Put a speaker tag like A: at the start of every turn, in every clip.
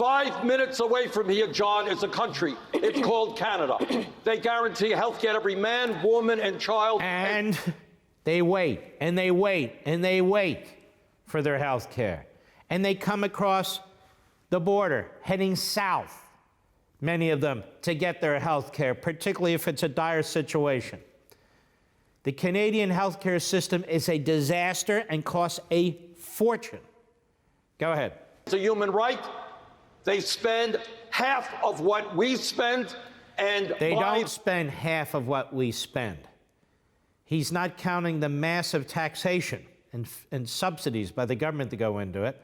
A: 5 minutes away from here, John, is a country. It's called Canada. They guarantee health care to every man, woman, and child.
B: And they wait, and they wait, and they wait for their health care. And they come across the border, heading south, many of them, to get their health care, particularly if it's a dire situation. The Canadian healthcare system is a disaster and costs a fortune. Go ahead.
A: It's a human right. They spend half of what we spend, and
B: they don't spend half of what we spend. He's not counting the massive taxation and subsidies by the government to go into it,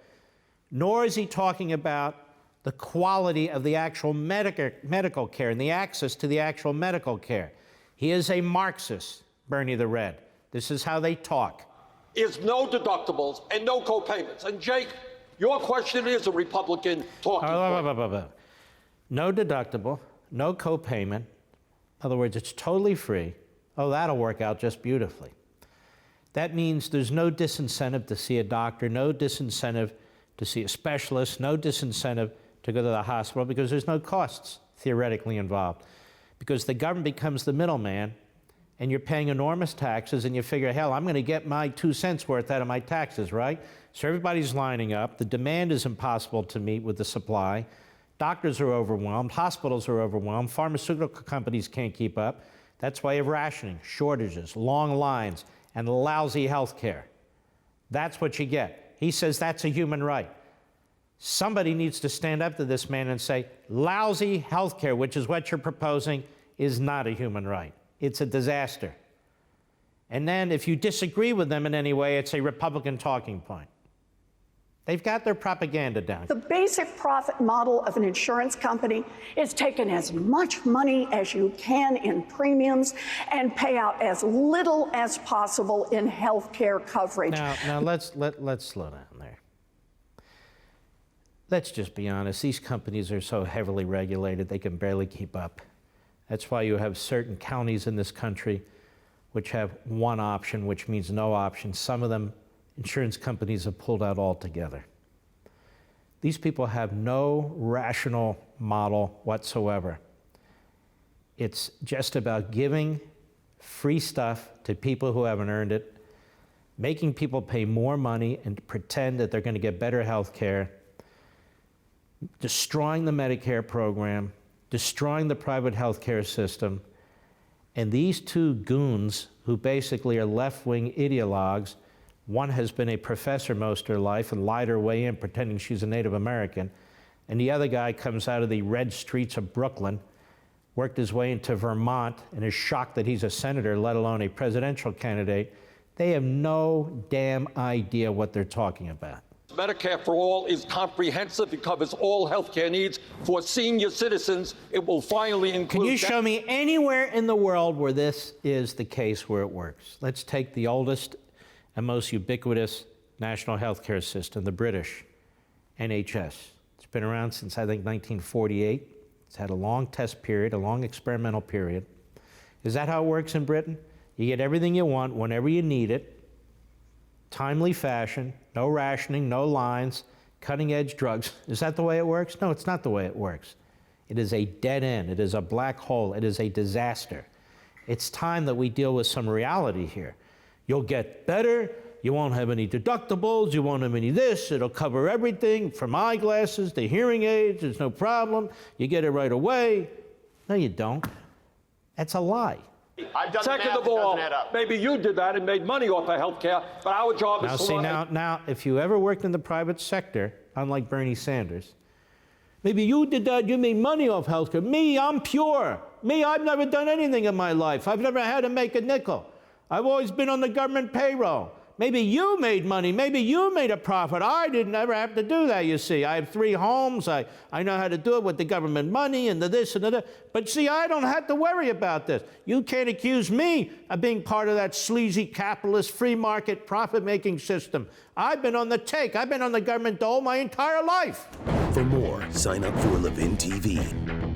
B: nor is he talking about the quality of the actual medical care and the access to the actual medical care. He is a Marxist, Bernie the Red. This is how they talk.
A: Is no deductibles and no co-payments. And Jake, your question is a Republican talking point.
B: No deductible, no co-payment. In other words, it's totally free. Oh, that'll work out just beautifully. That means there's no disincentive to see a doctor, no disincentive to see a specialist, no disincentive to go to the hospital because there's no costs theoretically involved. Because the government becomes the middleman and you're paying enormous taxes and you figure, hell, I'm going to get my 2 cents worth out of my taxes, right? So everybody's lining up. The demand is impossible to meet with the supply. Doctors are overwhelmed. Hospitals are overwhelmed. Pharmaceutical companies can't keep up. That's why you have rationing, shortages, long lines, and lousy health care. That's what you get. He says that's a human right. Somebody needs to stand up to this man and say, lousy health care, which is what you're proposing, is not a human right. It's a disaster. And then if you disagree with them in any way, it's a Republican talking point. They've got their propaganda down.
C: The basic profit model of an insurance company is taking as much money as you can in premiums and pay out as little as possible in health care coverage.
B: Now let's slow down there. Let's just be honest. These companies are so heavily regulated, they can barely keep up. That's why you have certain counties in this country which have one option, which means no option. Some of them, insurance companies have pulled out altogether. These people have no rational model whatsoever. It's just about giving free stuff to people who haven't earned it, making people pay more money and pretend that they're going to get better health care, destroying the Medicare program, destroying the private health care system. And these two goons, who basically are left-wing ideologues, one has been a professor most of her life and lied her way in pretending she's a Native American, and the other guy comes out of the red streets of Brooklyn, worked his way into Vermont, and is shocked that he's a senator, let alone a presidential candidate. They have no damn idea what they're talking about.
A: Medicare for All is comprehensive. It covers all health care needs for senior citizens. It will finally include...
B: Can you show me anywhere in the world where this is the case where it works? Let's take the oldest and most ubiquitous national health care system, the British NHS. It's been around since, I think, 1948. It's had a long test period, a long experimental period. Is that how it works in Britain? You get everything you want whenever you need it, timely fashion, no rationing, no lines, cutting-edge drugs. Is that the way it works? No, it's not the way it works. It is a dead end. It is a black hole. It is a disaster. It's time that we deal with some reality here. You'll get better. You won't have any deductibles. You won't have any this. It'll cover everything from eyeglasses to hearing aids. There's no problem. You get it right away. No, you don't. That's a lie.
D: I've done
A: Second
D: the math,
A: of all,
D: it doesn't add up.
A: maybe you did that and made money off of health care, but our job is to...
B: Now, if you ever worked in the private sector, unlike Bernie Sanders, maybe you did that, you made money off health care. Me, I'm pure. Me, I've never done anything in my life. I've never had to make a nickel. I've always been on the government payroll. Maybe you made money. Maybe you made a profit. I didn't ever have to do that, you see. I have 3 homes. I know how to do it with the government money and the this and the that. But see, I don't have to worry about this. You can't accuse me of being part of that sleazy capitalist free market profit-making system. I've been on the take. I've been on the government dole my entire life.
E: For more, sign up for Levin TV.